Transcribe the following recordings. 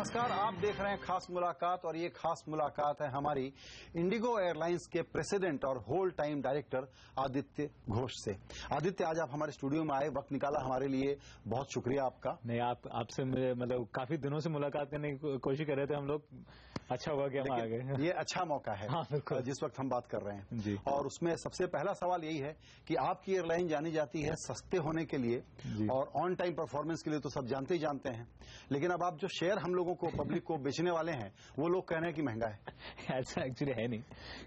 नमस्कार, आप देख रहे हैं खास मुलाकात और ये खास मुलाकात है हमारी इंडिगो एयरलाइंस के प्रेसिडेंट और whole time director Aditya Ghosh से। आदित्य, आज आप हमारे स्टूडियो में आए, वक्त निकाला हमारे लिए, बहुत शुक्रिया आपका। नहीं, आपसे मतलब काफी दिनों से मुलाकात करने की कोशिश कर रहे थे हम लोग, अच्छा हुआ कि हम आ गए। ये अच्छा मौका है। हाँ, जिस वक्त हम बात कर रहे हैं जी। और उसमें सबसे पहला सवाल यही है कि आपकी एयरलाइन जानी जाती है सस्ते होने के लिए और ऑन टाइम परफॉर्मेंस के लिए, तो सब जानते ही जानते हैं, लेकिन अब आप जो शेयर हम लोगों को, पब्लिक को बेचने वाले हैं, वो लोग कह रहे हैं कि महंगा है। ऐसा एक्चुअली है नहीं,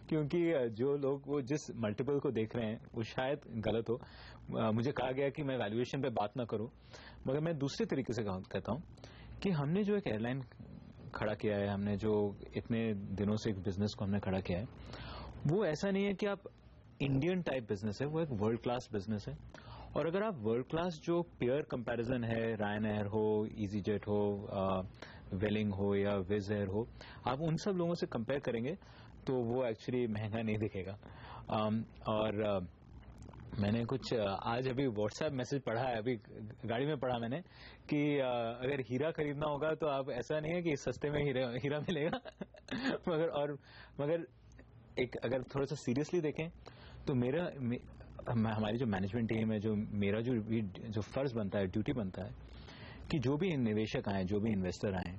क्योंकि जो लोग वो जिस मल्टीपल को देख रहे हैं वो शायद गलत हो। मुझे कहा गया कि मैं वैल्यूएशन पे बात ना करूं, मगर मैं दूसरे तरीके से कहता हूं कि हमने जो एक एयरलाइन खड़ा किया है, हमने जो इतने दिनों से एक बिजनेस को हमने खड़ा किया है, वो ऐसा नहीं है कि आप इंडियन टाइप बिजनेस है, वो एक वर्ल्ड क्लास बिजनेस है। और अगर आप वर्ल्ड क्लास जो पेयर कंपैरिजन है, रायन एयर हो, इजी जेट हो, वेलिंग हो या विज एयर हो, आप उन सब लोगों से कंपेयर करेंगे तो वो एक्चुअली महंगा नहीं दिखेगा। और मैंने कुछ आज अभी व्हाट्सएप मैसेज पढ़ा है, अभी गाड़ी में पढ़ा मैंने, कि अगर हीरा खरीदना होगा तो आप, ऐसा नहीं है कि सस्ते में हीरा मिलेगा मगर एक अगर थोड़ा सा सीरियसली देखें तो हमारी जो मैनेजमेंट टीम है, जो मेरा जो फर्ज बनता है, ड्यूटी बनता है कि जो भी निवेशक आए, जो भी इन्वेस्टर आए,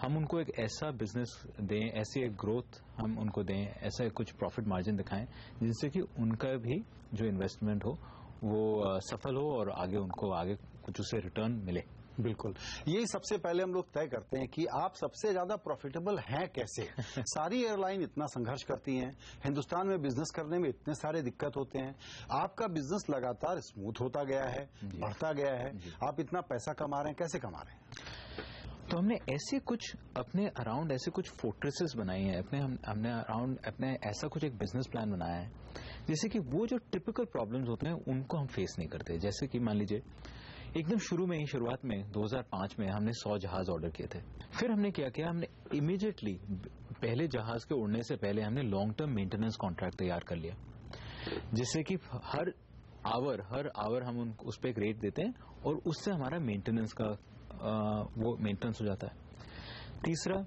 हम उनको एक ऐसा बिजनेस दें, ऐसी एक ग्रोथ हम उनको दें, ऐसा कुछ प्रॉफिट मार्जिन दिखाएं जिससे कि उनका भी जो इन्वेस्टमेंट हो वो सफल हो और उनको आगे कुछ उससे रिटर्न मिले। बिल्कुल, यही सबसे पहले हम लोग तय करते हैं कि आप सबसे ज्यादा प्रॉफिटेबल हैं कैसे। सारी एयरलाइन इतना संघर्ष करती हैं, हिंदुस्तान में बिजनेस करने में इतने सारे दिक्कत होते हैं, आपका बिजनेस लगातार स्मूथ होता गया है, बढ़ता गया है, आप इतना पैसा कमा रहे हैं, कैसे कमा रहे हैं? तो हमने ऐसे कुछ अपने अराउंड ऐसे कुछ फोर्ट्रेसेस बनाई हैं, हमने अराउंड अपने ऐसा कुछ एक बिजनेस प्लान बनाया है जैसे कि वो जो टिपिकल प्रॉब्लम्स होते हैं उनको हम फेस नहीं करते। जैसे कि मान लीजिए एकदम शुरुआत में 2005 में हमने 100 जहाज ऑर्डर किए थे। फिर हमने क्या किया, हमने इमीडिएटली पहले जहाज के उड़ने से पहले हमने लॉन्ग टर्म मेंटेनेंस कॉन्ट्रैक्ट तैयार कर लिया, जिससे कि हर आवर हम उस पर एक रेट देते हैं और उससे हमारा मेंटेनेंस का वो मेंटेनेंस हो जाता है। तीसरा,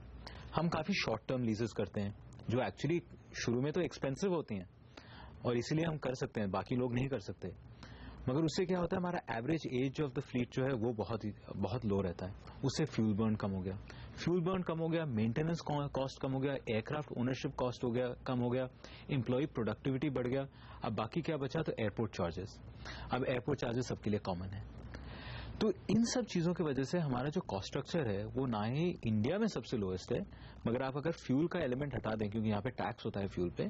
हम काफी शॉर्ट टर्म लीजेस करते हैं जो एक्चुअली शुरू में तो एक्सपेंसिव होती हैं और इसीलिए हम कर सकते हैं, बाकी लोग नहीं कर सकते, मगर उससे क्या होता है, हमारा average age of the fleet जो है वो बहुत लो रहता है। उससे फ्यूल बर्न कम हो गया, मेंटेनेंस कॉस्ट कम हो गया, एयरक्राफ्ट ओनरशिप कॉस्ट कम हो गया, एम्प्लॉय प्रोडक्टिविटी बढ़ गया। अब बाकी क्या बचा, तो एयरपोर्ट चार्जेस। अब एयरपोर्ट चार्जेस सबके लिए कॉमन है। तो इन सब चीजों की वजह से हमारा जो कॉस्ट स्ट्रक्चर है वो ना ही इंडिया में सबसे लोएस्ट है, मगर आप अगर फ्यूल का एलिमेंट हटा दें, क्योंकि यहाँ पे टैक्स होता है फ्यूल पे,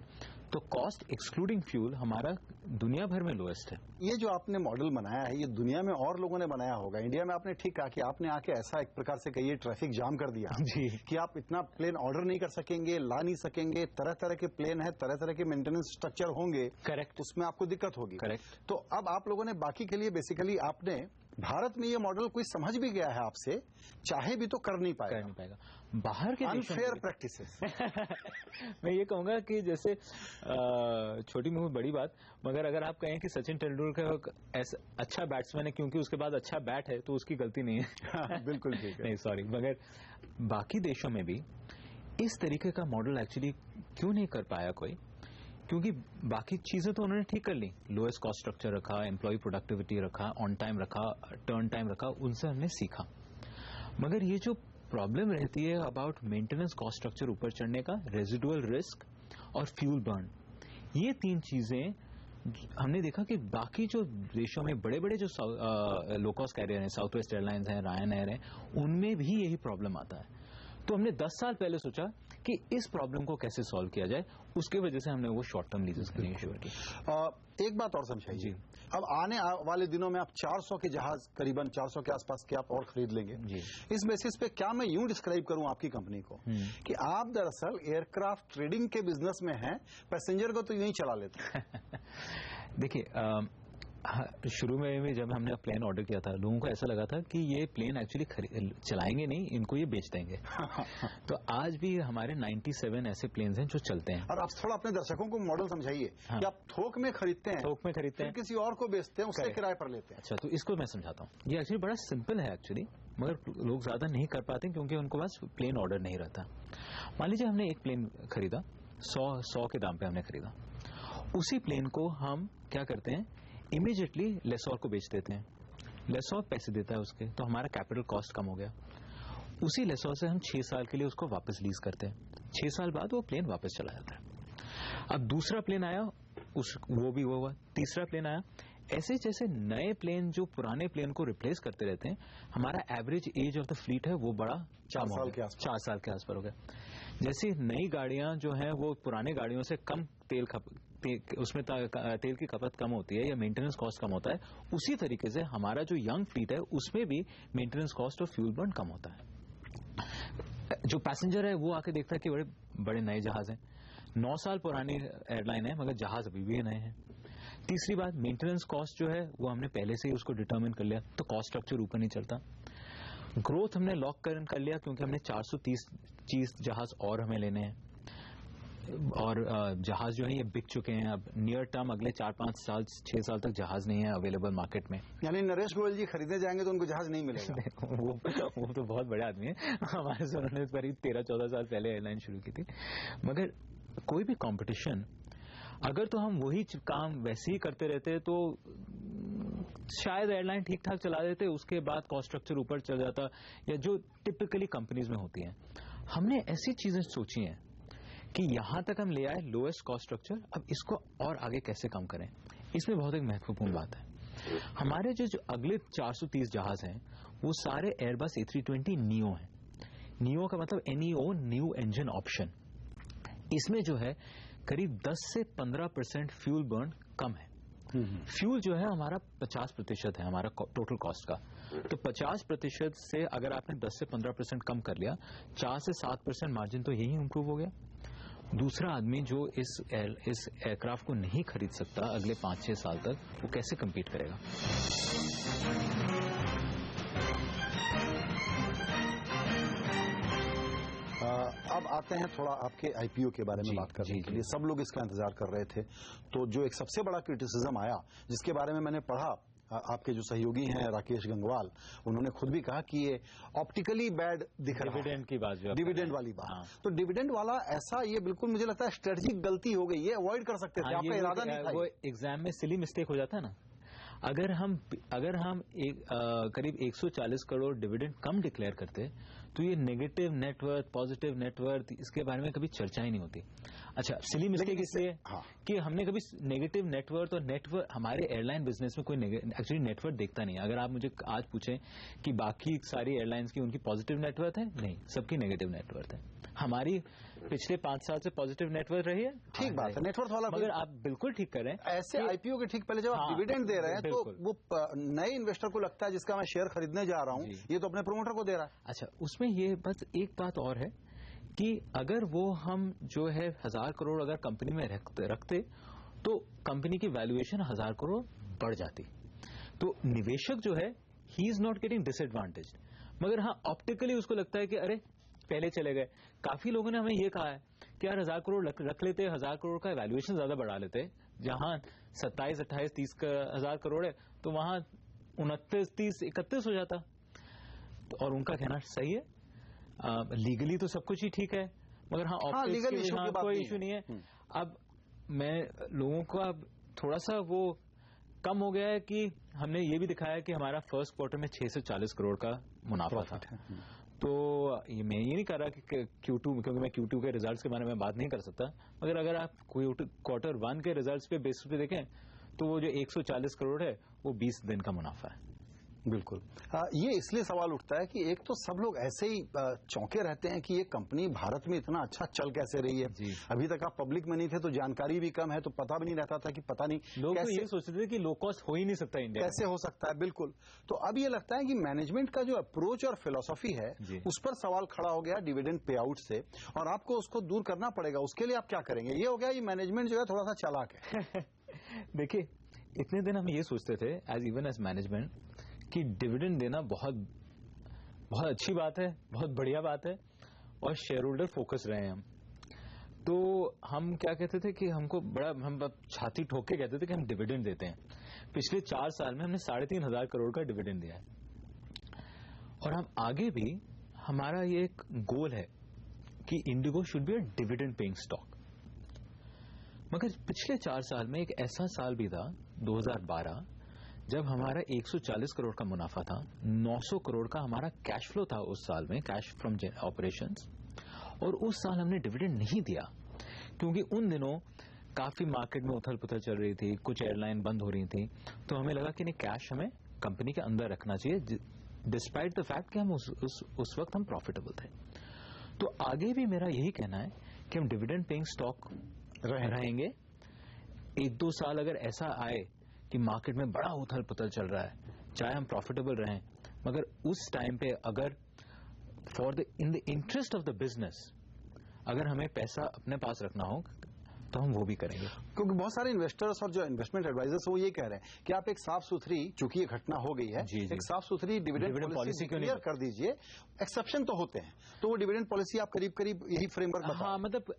तो कॉस्ट एक्सक्लूडिंग फ्यूल हमारा दुनिया भर में लोएस्ट है। ये जो आपने मॉडल बनाया है, ये दुनिया में और लोगों ने बनाया होगा। इंडिया में आपने ठीक कहा कि आपने आके ऐसा एक प्रकार से कहिए ट्रैफिक जाम कर दिया जी, कि आप इतना प्लेन ऑर्डर नहीं कर सकेंगे, ला नहीं सकेंगे, तरह तरह के प्लेन है, तरह तरह के मेंटेनेंस स्ट्रक्चर होंगे। करेक्ट, उसमें आपको दिक्कत होगी। करेक्ट। तो अब आप लोगों ने बाकी के लिए बेसिकली आपने भारत में ये मॉडल कोई समझ भी गया है आपसे, चाहे भी तो कर नहीं पाएगा। बाहर के अनफेयर प्रैक्टिसेस। मैं ये कहूंगा कि जैसे छोटी मुंह बड़ी बात, मगर अगर आप कहें कि सचिन तेंदुलकर ऐसा अच्छा बैट्समैन है क्योंकि उसके बाद अच्छा बैट है, तो उसकी गलती नहीं है। बिल्कुल ठीक है। नहीं, सॉरी, मगर बाकी देशों में भी इस तरीके का मॉडल एक्चुअली क्यों नहीं कर पाया कोई, क्योंकि बाकी चीजें तो उन्होंने ठीक कर ली, लोएस्ट कॉस्ट स्ट्रक्चर रखा, एम्प्लॉय प्रोडक्टिविटी रखा, ऑन टाइम रखा, टर्न टाइम रखा, उनसे हमने सीखा। मगर ये जो प्रॉब्लम रहती है अबाउट मेंटेनेंस कॉस्ट स्ट्रक्चर ऊपर चढ़ने का, रेजिडुअल रिस्क और फ्यूल बर्न, ये तीन चीजें हमने देखा कि बाकी जो देशों में बड़े बड़े जो लो कॉस्ट कैरियर हैं, साउथ वेस्ट एयरलाइंस हैं, रायन एयर है, उनमें भी यही प्रॉब्लम आता है। तो हमने 10 साल पहले सोचा कि इस प्रॉब्लम को कैसे सॉल्व किया जाए, उसके वजह से हमने वो शॉर्ट टर्म लीजेस करनी शुरू की। एक बात और समझाइए, अब आने वाले दिनों में आप 400 के जहाज, करीबन 400 के आसपास के आप और खरीद लेंगे। इस बेसिस पे क्या मैं यूं डिस्क्राइब करूं आपकी कंपनी को कि आप दरअसल एयरक्राफ्ट ट्रेडिंग के बिजनेस में हैं, पैसेंजर को तो यूं ही चला लेते हैं? देखिए, हाँ, शुरू में जब हमने प्लेन ऑर्डर किया था, लोगों को ऐसा लगा था कि ये प्लेन एक्चुअली चलाएंगे नहीं, इनको ये बेच देंगे। तो आज भी हमारे 97 ऐसे प्लेन्स हैं जो चलते हैं। और आप थोड़ा अपने दर्शकों को मॉडल समझाइए कि आप थोक में खरीदते हैं, थोक में खरीदते हैं, किसी और को बेचते हैं, उससे किराए पर लेते हैं। अच्छा, तो इसको मैं समझाता हूँ। ये एक्चुअली बड़ा सिंपल है एक्चुअली, मगर लोग ज्यादा नहीं कर पाते क्योंकि उनको पास प्लेन ऑर्डर नहीं रहता। मान लीजिए हमने एक प्लेन खरीदा, 100 के दाम पे हमने खरीदा। उसी प्लेन को हम क्या करते हैं, इमीडिएटली लेसोर को बेच देते हैं। लेसोर पैसे देता है उसके, तो हमारा कैपिटल कॉस्ट कम हो गया। उसी लेसोर से हम 6 साल के लिए उसको वापस लीज करते हैं। 6 साल बाद वो प्लेन वापस चला जाता है। अब दूसरा प्लेन आया, वो भी हुआ। तीसरा प्लेन आया। ऐसे जैसे नए प्लेन जो पुराने प्लेन को रिप्लेस करते रहते हैं, हमारा average age of the fleet है वो बड़ा 4 साल के आसपास हो गया। जैसे नई गाड़ियां जो हैं वो पुराने गाड़ियों से कम उसमें तेल की खपत कम होती है या मेंटेनेंस कॉस्ट कम होता है, उसी तरीके से हमारा जो यंग फ्लीट है उसमें भी मेंटेनेंस कॉस्ट और फ्यूल बर्न कम होता है। जो पैसेंजर है वो आके देखता है कि बड़े बड़े नए जहाज हैं। 9 साल पुरानी एयरलाइन है मगर जहाज अभी भी नए हैं। तीसरी बात, मेंटेनेंस कॉस्ट जो है वो हमने पहले से ही उसको डिटरमिन कर लिया, तो कॉस्ट स्ट्रक्चर ऊपर नहीं चलता। ग्रोथ हमने लॉक कर लिया क्योंकि हमने 430 जहाज और हमें लेने हैं, और जहाज जो है ये बिक चुके हैं। अब नियर टर्म अगले 4-5 साल 6 साल तक जहाज नहीं है अवेलेबल मार्केट में। यानी नरेश गोयल जी खरीदने जाएंगे तो उनको जहाज नहीं मिलेगा। वो तो बहुत बड़े आदमी है, हमारे से उन्होंने करीब 13-14 साल पहले एयरलाइन शुरू की थी। मगर कोई भी कंपटीशन, अगर तो हम वही काम वैसे ही करते रहते तो शायद एयरलाइन ठीक ठाक चला देते, उसके बाद कॉस्ट स्ट्रक्चर ऊपर चल जाता, या जो टिपिकली कंपनीज में होती हैं। हमने ऐसी चीजें सोची हैं कि यहां तक हम ले आए लोएस्ट कॉस्ट स्ट्रक्चर, अब इसको और आगे कैसे कम करें। इसमें बहुत एक महत्वपूर्ण बात है, हमारे जो अगले 430 जहाज हैं वो सारे एयरबस A320 नियो हैं। नियो का मतलब NEO, न्यू इंजन ऑप्शन। इसमें जो है करीब 10 से 15% फ्यूल बर्न कम है। फ्यूल जो है हमारा 50% है हमारा टोटल कॉस्ट का, तो 50% से अगर आपने 10 से 15% कम कर लिया, 4 से 7% मार्जिन तो यही इंप्रूव हो गया। दूसरा आदमी जो इस एयरक्राफ्ट को नहीं खरीद सकता अगले 5-6 साल तक, वो कैसे कम्पीट करेगा। अब आते हैं थोड़ा आपके IPO के बारे में बात करने के लिए। सब लोग इसका इंतजार कर रहे थे, तो जो एक सबसे बड़ा क्रिटिसिज्म आया, जिसके बारे में मैंने पढ़ा, आपके जो सहयोगी हैं राकेश गंगवाल, उन्होंने खुद भी कहा कि ये ऑप्टिकली बैड दिख रहा है। डिविडेंड की बात, डिविडेंड वाली बात। हाँ। तो डिविडेंड वाला ऐसा, ये बिल्कुल मुझे लगता है स्ट्रेटेजिक गलती हो गई, ये अवॉइड कर सकते थे। आपका इरादा नहीं था। वो एग्जाम में सिली मिस्टेक हो जाता है ना। अगर हम करीब 140 करोड़ डिविडेंड कम डिक्लेयर करते तो ये नेगेटिव नेटवर्थ, पॉजिटिव नेटवर्थ, इसके बारे में कभी चर्चा ही नहीं होती। अच्छा, सिली मिस्टेक इसलिए कि हमने कभी नेगेटिव नेटवर्थ और नेटवर्थ, हमारे एयरलाइन बिजनेस में कोई एक्चुअली नेटवर्थ देखता नहीं है। अगर आप मुझे आज पूछें कि बाकी सारी एयरलाइंस की उनकी पॉजिटिव नेटवर्थ है, नहीं, सबकी नेगेटिव नेटवर्थ है। हमारी पिछले 5 साल से पॉजिटिव नेटवर्थ रही है। ठीक बात है, नेटवर्थ वाला, मगर आप बिल्कुल ठीक कर रहे हैं। ऐसे IPO के ठीक पहले जब आप डिविडेंड दे रहे हैं तो वो नए इन्वेस्टर को लगता है जिसका मैं शेयर खरीदने जा रहा हूं, ये तो अपने प्रोमोटर को दे रहा है। अच्छा, उसमें ये बस एक बात और है कि अगर वो हम जो है 1000 करोड़ अगर कंपनी में रखते तो कंपनी की वैल्यूएशन 1000 करोड़ बढ़ जाती। तो निवेशक जो है he is not getting disadvantage, मगर हाँ ऑप्टिकली उसको लगता है कि अरे पहले चले गए। काफी लोगों ने हमें ये कहा है कि यार 1000 करोड़ रख लेते, 1000 करोड़ का वैल्यूएशन ज्यादा बढ़ा लेते। जहां 27, 28, 30 हजार करोड़ है तो वहां 29, 30, 31 हो जाता। और उनका कहना सही है, लीगली तो सब कुछ ही ठीक है, मगर हाँ ऑप्टिकली कोई इशू नहीं है। अब मैं लोगों को अब थोड़ा सा वो कम हो गया है कि हमने ये भी दिखाया कि हमारा फर्स्ट क्वार्टर में 6 से 40 करोड़ का मुनाफा था। तो मैं ये नहीं कर रहा कि Q2, क्योंकि मैं Q2 के रिजल्ट्स के बारे में बात नहीं कर सकता, मगर अगर आप क्वार्टर 1 के रिजल्ट्स पे बेसिस पे देखें तो वो जो 140 करोड़ है वो 20 दिन का मुनाफा है। बिल्कुल। ये इसलिए सवाल उठता है कि एक तो सब लोग ऐसे ही चौंके रहते हैं कि ये कंपनी भारत में इतना अच्छा चल कैसे रही है। अभी तक आप पब्लिक में नहीं थे तो जानकारी भी कम है, तो पता भी नहीं रहता था कि पता नहीं लोग तो ये सोचते थे कि लो कॉस्ट हो ही नहीं सकता इंडिया, कैसे हो सकता है। बिल्कुल। तो अब ये लगता है कि मैनेजमेंट का जो अप्रोच और फिलॉसफी है उस पर सवाल खड़ा हो गया डिविडेंड पे आउट से, और आपको उसको दूर करना पड़ेगा। उसके लिए आप क्या करेंगे? ये हो गया ये मैनेजमेंट जो है थोड़ा सा चालाक है। देखिए, इतने दिन हम ये सोचते थे इवन एज मैनेजमेंट कि डिविडेंड देना बहुत बहुत अच्छी बात है, बहुत बढ़िया बात है, और शेयर होल्डर फोकस रहे हैं हम। तो हम क्या कहते थे कि हमको बड़ा, हम छाती ठोक के कहते थे कि हम डिविडेंड देते हैं। पिछले 4 साल में हमने 3,500 करोड़ का डिविडेंड दिया है, और हम आगे भी, हमारा ये एक गोल है कि Indigo should be a dividend paying stock. मगर पिछले 4 साल में एक ऐसा साल भी था 2012 जब हमारा 140 करोड़ का मुनाफा था, 900 करोड़ का हमारा कैश फ्लो था उस साल में, कैश फ्रॉम ऑपरेशंस, और उस साल हमने डिविडेंड नहीं दिया क्योंकि उन दिनों काफी मार्केट में उथल पुथल चल रही थी, कुछ एयरलाइन बंद हो रही थी, तो हमें लगा कि नहीं, कैश हमें कंपनी के अंदर रखना चाहिए डिस्पाइट द फैक्ट कि हम उस वक्त हम प्रॉफिटेबल थे। तो आगे भी मेरा यही कहना है कि हम डिविडेंड पेइंग स्टॉक रहेंगे। 1-2 साल अगर ऐसा आए कि मार्केट में बड़ा उथल पुथल चल रहा है, चाहे हम प्रॉफिटेबल रहें, मगर उस टाइम पे अगर in the interest of the business अगर हमें पैसा अपने पास रखना हो तो हम वो भी करेंगे। क्योंकि बहुत सारे इन्वेस्टर्स और जो इन्वेस्टमेंट एडवाइजर्स वो ये कह रहे हैं कि आप एक साफ सुथरी, चूंकि ये घटना हो गई है, एक साफ सुथरी डिविडेंड पॉलिसी क्लियर कर दीजिए। एक्सेप्शन तो होते हैं, तो वो डिविडेंड पॉलिसी आप करीब करीब यही फ्रेमवर्क बताएं। हाँ, मतलब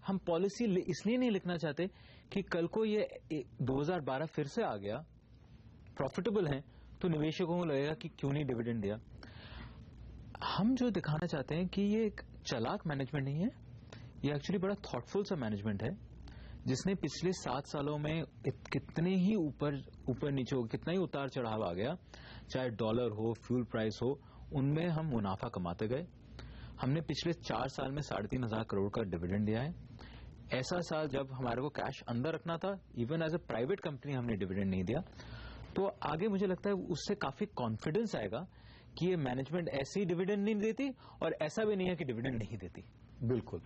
हम पॉलिसी इसलिए नहीं लिखना चाहते कि कल को ये 2012 फिर से आ गया, प्रॉफिटेबल है, तो निवेशकों को लगेगा कि क्यों नहीं डिविडेंड दिया। हम जो दिखाना चाहते हैं कि ये एक चालाक मैनेजमेंट नहीं है, ये एक्चुअली बड़ा थॉटफुल सा मैनेजमेंट है, जिसने पिछले 7 सालों में कितने ही ऊपर नीचे हो, कितना ही उतार चढ़ाव आ गया, चाहे डॉलर हो, फ्यूल प्राइस हो, उनमें हम मुनाफा कमाते गए। हमने पिछले 4 साल में 3,500 करोड़ का डिविडेंड दिया है। ऐसा साल जब हमारे को कैश अंदर रखना था, even as a private company हमने डिविडेंड नहीं दिया। तो आगे मुझे लगता है उससे काफी कॉन्फिडेंस आएगा कि ये मैनेजमेंट ऐसे ही डिविडेंड नहीं देती, और ऐसा भी नहीं है कि डिविडेंड नहीं देती। बिल्कुल।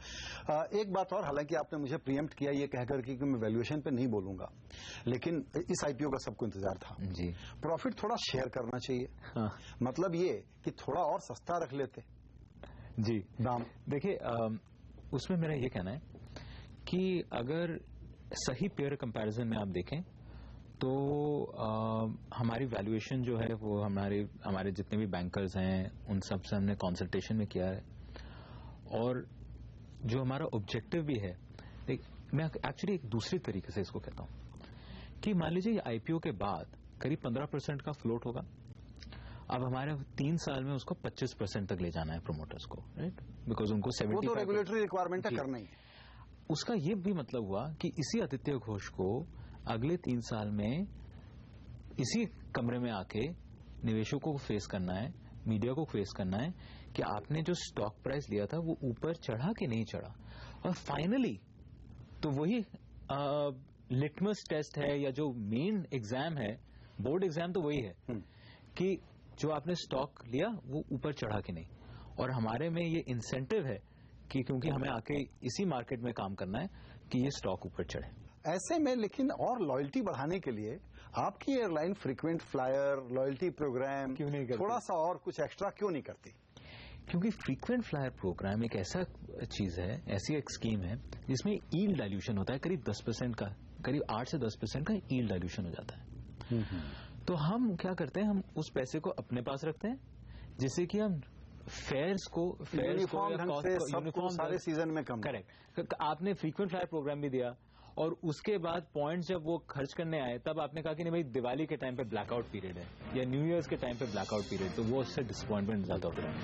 एक बात और, हालांकि आपने मुझे प्रीएम्प्ट किया ये कहकर कि मैं वैल्यूएशन पे नहीं बोलूंगा, लेकिन इस आईपीओ का सबको इंतजार था जी। प्रॉफिट थोड़ा शेयर करना चाहिए। हाँ। मतलब ये कि थोड़ा और सस्ता रख लेते जी दाम। देखिए, उसमें मेरा ये कहना है कि अगर सही पेयर कंपैरिजन में आप देखें तो हमारी वैल्यूएशन जो है वो हमारे जितने भी बैंकर्स हैं उन सब से हमने कंसल्टेशन में किया है, और जो हमारा ऑब्जेक्टिव भी है, मैं एक्चुअली एक दूसरी तरीके से इसको कहता हूं कि मान लीजिए आईपीओ के बाद करीब 15% का फ्लोट होगा, अब हमारे 3 साल में उसको 25% तक ले जाना है प्रमोटर्स को, राइट, बिकॉज उनको 70 वो तो रेगुलेटरी रिक्वायरमेंट है करना ही। उसका ये भी मतलब हुआ कि इसी आदित्य घोष को अगले 3 साल में इसी कमरे में आके निवेशकों को फेस करना है, मीडिया को फेस करना है कि आपने जो स्टॉक प्राइस लिया था वो ऊपर चढ़ा कि नहीं चढ़ा, और फाइनली तो वही लिटमस टेस्ट है, या जो मेन एग्जाम है, बोर्ड एग्जाम तो वही है कि जो आपने स्टॉक लिया वो ऊपर चढ़ा कि नहीं। और हमारे में ये इंसेंटिव है कि क्योंकि हमें आके इसी मार्केट में काम करना है कि ये स्टॉक ऊपर चढ़े। ऐसे में लेकिन और लॉयल्टी बढ़ाने के लिए आपकी airline frequent flyer loyalty program क्यों नहीं करती? थोड़ा सा और कुछ एक्स्ट्रा क्यों नहीं करती? क्योंकि फ्रीक्वेंट फ्लायर प्रोग्राम एक ऐसा चीज है, ऐसी एक स्कीम है जिसमें ईल्ड डाइल्यूशन होता है, करीब 10% का, करीब 8 से 10% का ईल्ड डाइल्यूशन हो जाता है। तो हम क्या करते हैं, हम उस पैसे को अपने पास रखते हैं, जिससे कि हम फेयर्स को यूनिफॉर्म सारे सीजन में कम। करेक्ट। आपने फ्रीक्वेंट फ्लायर प्रोग्राम भी दिया, और उसके बाद पॉइंट्स जब वो खर्च करने आए तब आपने कहा कि नहीं भाई, दिवाली के टाइम पे ब्लैकआउट पीरियड है, या न्यू ईयर्स के टाइम पे ब्लैकआउट पीरियड, तो वो उससे डिसअपॉइंटमेंट ज्यादा हो रहा है।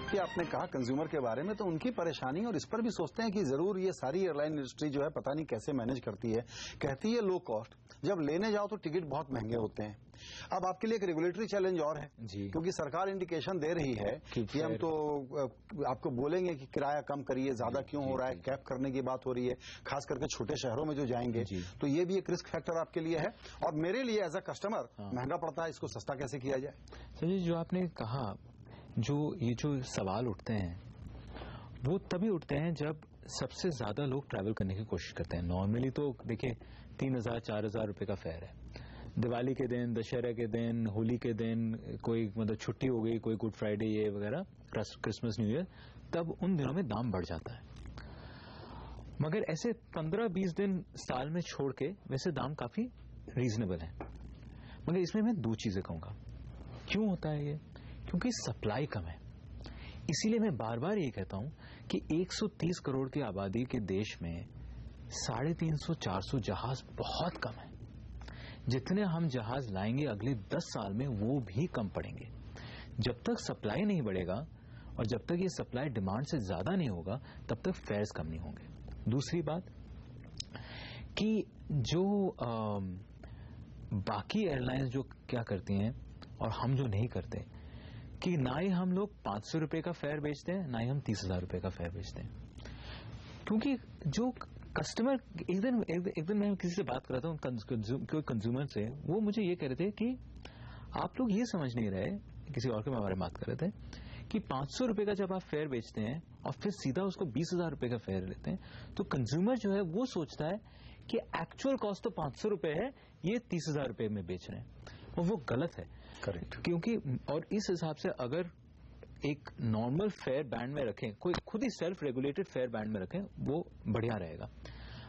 कि आपने कहा कंज्यूमर के बारे में, तो उनकी परेशानी, और इस पर भी सोचते हैं कि जरूर ये सारी एयरलाइन इंडस्ट्री जो है पता नहीं कैसे मैनेज करती है। कहती है लो कॉस्ट, जब लेने जाओ तो टिकट बहुत महंगे होते हैं। अब आपके लिए एक रेगुलेटरी चैलेंज और है, क्योंकि सरकार इंडिकेशन दे रही है कि हम तो आपको बोलेंगे कि किराया कम करिए, ज्यादा क्यों हो रहा है, कैप करने की बात हो रही है, खास करके छोटे शहरों में जो जाएंगे, तो ये भी एक रिस्क फैक्टर आपके लिए है, और मेरे लिए एज अ कस्टमर महंगा पड़ता है, इसको सस्ता कैसे किया जाए? सर, जो आपने कहा, ये जो सवाल उठते हैं वो तभी उठते हैं जब सबसे ज्यादा लोग ट्रैवल करने की कोशिश करते हैं। नॉर्मली तो देखिए 3,000-4,000 रुपए का फेयर है, दिवाली के दिन, दशहरा के दिन, होली के दिन, कोई मतलब छुट्टी हो गई, कोई गुड फ्राइडे ये वगैरह, क्रिसमस न्यू ईयर, तब उन दिनों में दाम बढ़ जाता है। मगर ऐसे 15-20 दिन साल में छोड़ के वैसे दाम काफी रीजनेबल है। मगर इसमें मैं दो चीजें कहूंगा। क्यों होता है ये? क्योंकि सप्लाई कम है। इसीलिए मैं बार बार ये कहता हूं कि 130 करोड़ की आबादी के देश में 350-400 जहाज बहुत कम है। जितने हम जहाज लाएंगे अगले 10 साल में वो भी कम पड़ेंगे। जब तक सप्लाई नहीं बढ़ेगा और जब तक ये सप्लाई डिमांड से ज्यादा नहीं होगा तब तक फेयर्स कम नहीं होंगे। दूसरी बात कि जो बाकी एयरलाइंस जो क्या करती हैं और हम जो नहीं करते, कि ना ही हम लोग 500 रुपए का फेयर बेचते हैं, ना ही हम 30,000 रुपए का फेयर बेचते हैं। क्योंकि जो कस्टमर, एक दिन मैं किसी से बात कर रहा था, कोई कंज्यूमर से, वो मुझे ये कह रहे थे कि आप लोग ये समझ नहीं रहे, किसी और के बारे में बात कर रहे थे, कि 500 रुपए का जब आप फेयर बेचते हैं और फिर सीधा उसको 20,000 रुपए का फेयर लेते हैं, तो कंज्यूमर जो है वो सोचता है कि एक्चुअल कॉस्ट तो 500 रुपए है, ये 30,000 रुपए में बेच रहे हैं, और वो गलत है। करेक्ट। क्योंकि और इस हिसाब से अगर एक नॉर्मल फेयर बैंड में रखें, कोई खुद ही सेल्फ रेगुलेटेड फेयर बैंड में रखें, वो बढ़िया रहेगा।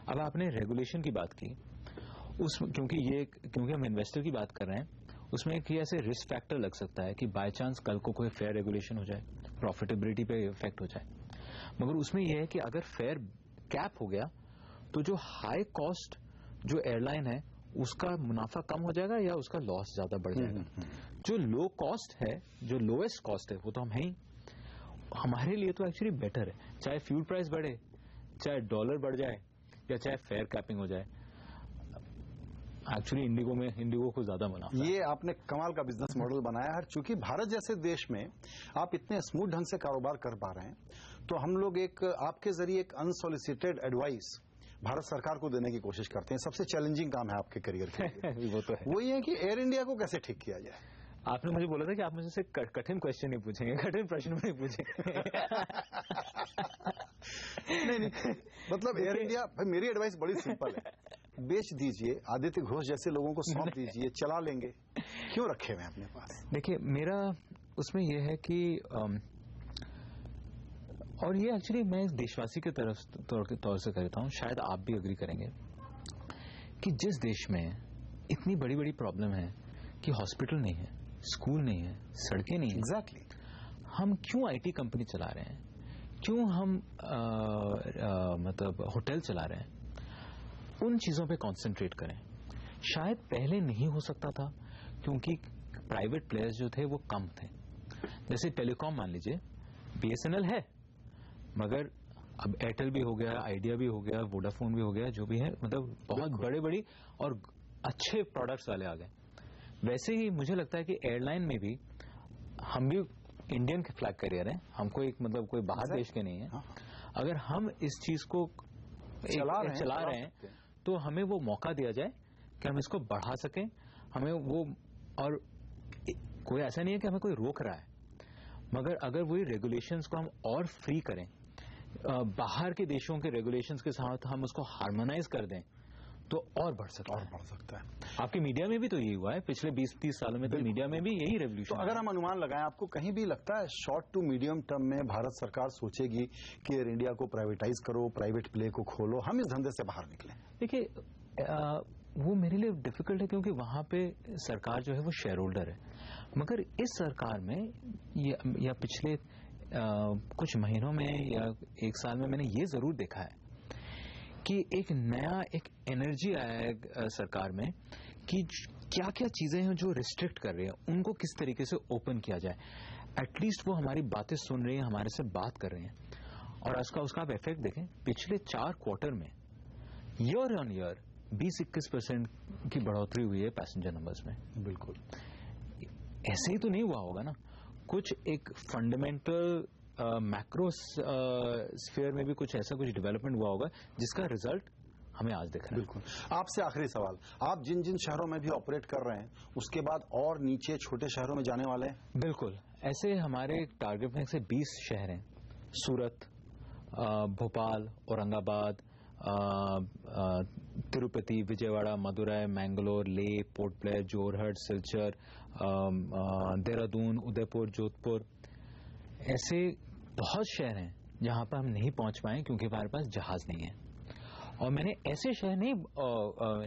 अब आपने रेगुलेशन की बात की, क्योंकि हम इन्वेस्टर की बात कर रहे हैं, उसमें एक ऐसे रिस्क फैक्टर लग सकता है कि बाय चांस कल को कोई फेयर रेगुलेशन हो जाए, प्रॉफिटेबिलिटी पे इफेक्ट हो जाए। मगर उसमें यह है कि अगर फेयर कैप हो गया तो जो हाई कॉस्ट जो एयरलाइन है उसका मुनाफा कम हो जाएगा या उसका लॉस ज्यादा बढ़ जाएगा। जो लो कॉस्ट है, जो लोएस्ट कॉस्ट है, वो तो हम हैं ही, हमारे लिए तो एक्चुअली बेटर है। चाहे फ्यूल प्राइस बढ़े, चाहे डॉलर बढ़ जाए, या चाहे फेयर कैपिंग हो जाए, एक्चुअली इंडिगो को ज्यादा मुनाफा। ये आपने कमाल का बिजनेस मॉडल बनाया है। चूंकि भारत जैसे देश में आप इतने स्मूथ ढंग से कारोबार कर पा रहे हैं, तो हम लोग एक आपके जरिए एक अनसॉलिसिटेड एडवाइस भारत सरकार को देने की कोशिश करते हैं। सबसे चैलेंजिंग काम है आपके करियर के लिए। वो तो है। वो ये है कि एयर इंडिया को कैसे ठीक किया जाए। आपने मुझे बोला था कि आप मुझे से कठिन क्वेश्चन नहीं पूछेंगे, कठिन प्रश्न नहीं पूछेंगे। नहीं, मतलब एयर इंडिया, मेरी एडवाइस बड़ी सिंपल है, बेच दीजिए, आदित्य घोष जैसे लोगों को सौंप दीजिए, चला लेंगे, क्यों रखे हुए अपने पास। देखिए, मेरा उसमें यह है कि और ये एक्चुअली मैं एक देशवासी के तौर से कहता हूं, शायद आप भी एग्री करेंगे, कि जिस देश में इतनी बड़ी बड़ी प्रॉब्लम है कि हॉस्पिटल नहीं है, स्कूल नहीं है, सड़कें नहीं है, एग्जैक्टली, हम क्यों आईटी कंपनी चला रहे हैं, क्यों हम मतलब होटल चला रहे हैं, उन चीजों पे कंसंट्रेट करें। शायद पहले नहीं हो सकता था क्योंकि प्राइवेट प्लेयर्स जो थे वो कम थे। जैसे टेलीकॉम मान लीजिए, बीएसएनएल है, मगर अब एयरटेल भी हो गया, आइडिया भी हो गया, वोडाफोन भी हो गया, जो भी है, मतलब बहुत बड़े बड़ी और अच्छे प्रोडक्ट्स वाले आ गए। वैसे ही मुझे लगता है कि एयरलाइन में भी हम भी इंडियन फ्लैग कैरियर हैं, हमको एक मतलब कोई बाहर देश के नहीं है। अगर हम इस चीज को चला रहे हैं तो हमें वो मौका दिया जाए कि हम इसको बढ़ा सकें, हमें वो, और कोई ऐसा नहीं है कि हमें कोई रोक रहा है, मगर अगर वही रेगुलेशंस को हम और फ्री करें, बाहर के देशों के रेगुलेशंस के साथ हम उसको हार्मोनाइज कर दें, तो और बढ़ सकता है। आपकी मीडिया में भी तो यही हुआ है पिछले 20-30 सालों में, तो मीडिया में भी यही रेवोल्यूशन। तो अगर हम अनुमान लगाएं, आपको कहीं भी लगता है शॉर्ट टू मीडियम टर्म में भारत सरकार सोचेगी कि एयर इंडिया को प्राइवेटाइज करो, प्राइवेट प्ले को खोलो, हम इस धंधे से बाहर निकलें? देखिए, वो मेरे लिए डिफिकल्ट है क्योंकि वहां पे सरकार जो है वो शेयर होल्डर है। मगर इस सरकार में या पिछले कुछ महीनों में या एक साल में मैंने ये जरूर देखा है कि एक नया एक एनर्जी आया है सरकार में कि क्या क्या चीजें हैं जो रिस्ट्रिक्ट कर रही है, उनको किस तरीके से ओपन किया जाए। एटलीस्ट वो हमारी बातें सुन रही हैं, हमारे से बात कर रही हैं। और उसका आप इफेक्ट देखें, पिछले 4 क्वार्टर में ईयर ऑन ईयर 20-21% की बढ़ोतरी हुई है पैसेंजर नंबर्स में। बिल्कुल ऐसे ही तो नहीं हुआ होगा ना, कुछ एक फंडामेंटल मैक्रो स्फीयर में भी कुछ ऐसा कुछ डेवलपमेंट हुआ होगा जिसका रिजल्ट हमें आज दिख रहा है। बिल्कुल। आपसे आखिरी सवाल, आप जिन जिन शहरों में भी ऑपरेट कर रहे हैं, उसके बाद और नीचे छोटे शहरों में जाने वाले हैं? बिल्कुल, ऐसे हमारे टारगेट में से 20 शहर हैं, सूरत, भोपाल, औरंगाबाद, तिरुपति, विजयवाड़ा, मदुरई, मैंगलोर, लेह, पोर्ट ब्लेयर, जोरहट, सिलचर, देहरादून, उदयपुर, जोधपुर। ऐसे बहुत शहर हैं जहां पर हम नहीं पहुंच पाए क्योंकि हमारे पास जहाज नहीं है। और मैंने ऐसे शहर नहीं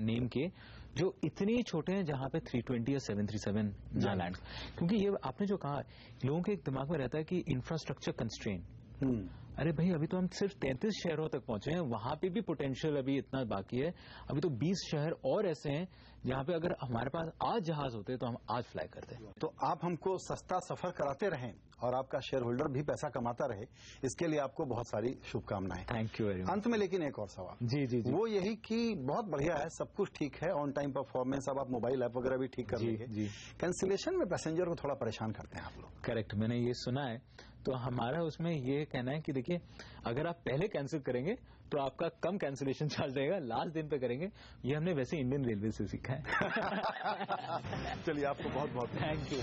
नेम किए जो इतने छोटे हैं जहां पे 320 या 737 ना लैंड, क्योंकि ये आपने जो कहा लोगों के दिमाग में रहता है कि इंफ्रास्ट्रक्चर कंस्ट्रेन। अरे भाई अभी तो हम सिर्फ 33 शहरों तक पहुंचे हैं, वहां पे भी पोटेंशियल अभी इतना बाकी है। अभी तो 20 शहर और ऐसे हैं जहां पे अगर हमारे पास आज जहाज होते तो हम आज फ्लाई करते। तो आप हमको सस्ता सफर कराते रहें और आपका शेयर होल्डर भी पैसा कमाता रहे, इसके लिए आपको बहुत सारी शुभकामनाएं। Thank you very much. अंत में लेकिन एक और सवाल, जी जी जी, वो यही कि बहुत बढ़िया है, सब कुछ ठीक है, ऑन टाइम परफॉर्मेंस, अब आप मोबाइल ऐप वगैरह भी ठीक कर लेंगे, कैंसिलेशन में पैसेंजर को थोड़ा परेशान करते हैं आप लोग। करेक्ट, मैंने ये सुना है। तो हमारा उसमें ये कहना है कि देखिए अगर आप पहले कैंसिल करेंगे तो आपका कम कैंसिलेशन चार्ज रहेगा, लास्ट दिन पे करेंगे। ये हमने वैसे इंडियन रेलवे से सीखा है। चलिए आपको बहुत बहुत थैंक यू।